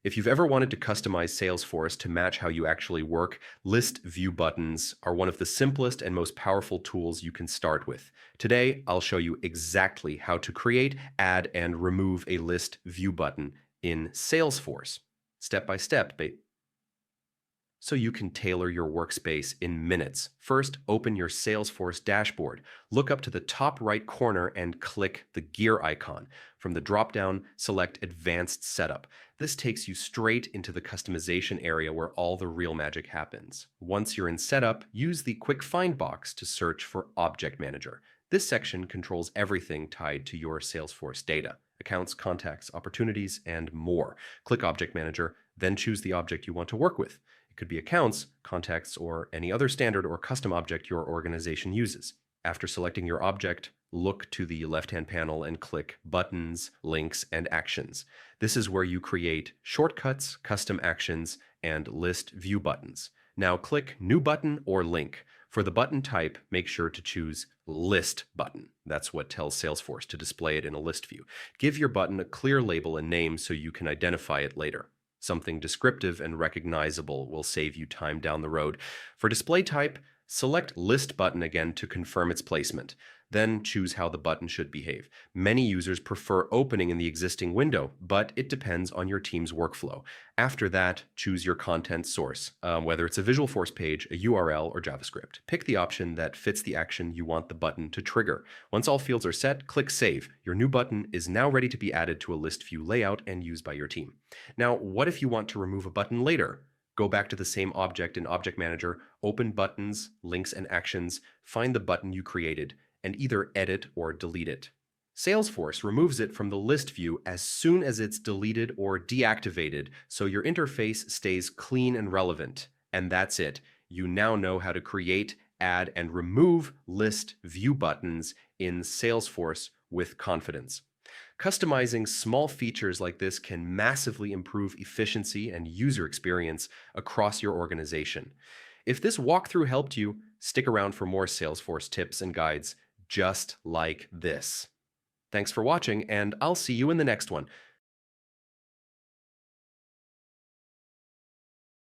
If you've ever wanted to customize Salesforce to match how you actually work, list view buttons are one of the simplest and most powerful tools you can start with. Today, I'll show you exactly how to create, add, and remove a list view button in Salesforce, step by step, so you can tailor your workspace in minutes. First, open your Salesforce dashboard. Look up to the top right corner and click the gear icon. From the drop-down, select Advanced Setup. This takes you straight into the customization area where all the real magic happens. Once you're in Setup, use the Quick Find box to search for Object Manager. This section controls everything tied to your Salesforce data: accounts, contacts, opportunities, and more. Click Object Manager, then choose the object you want to work with. Could be accounts, contacts, or any other standard or custom object your organization uses. After selecting your object, look to the left-hand panel and click Buttons, Links, and Actions. This is where you create shortcuts, custom actions, and list view buttons. Now click New Button or Link. For the button type, make sure to choose List Button. That's what tells Salesforce to display it in a list view. Give your button a clear label and name so you can identify it later. Something descriptive and recognizable will save you time down the road. For display type, select List Button again to confirm its placement. Then choose how the button should behave. Many users prefer opening in the existing window, but it depends on your team's workflow. After that, choose your content source, whether it's a Visualforce page, a URL, or JavaScript. Pick the option that fits the action you want the button to trigger. Once all fields are set, click Save. Your new button is now ready to be added to a list view layout and used by your team. Now, what if you want to remove a button later? Go back to the same object in Object Manager, open Buttons, Links, and Actions, find the button you created, and either edit or delete it. Salesforce removes it from the list view as soon as it's deleted or deactivated, so your interface stays clean and relevant. And that's it. You now know how to create, add, and remove list view buttons in Salesforce with confidence. Customizing small features like this can massively improve efficiency and user experience across your organization. If this walkthrough helped you, stick around for more Salesforce tips and guides just like this. Thanks for watching, and I'll see you in the next one.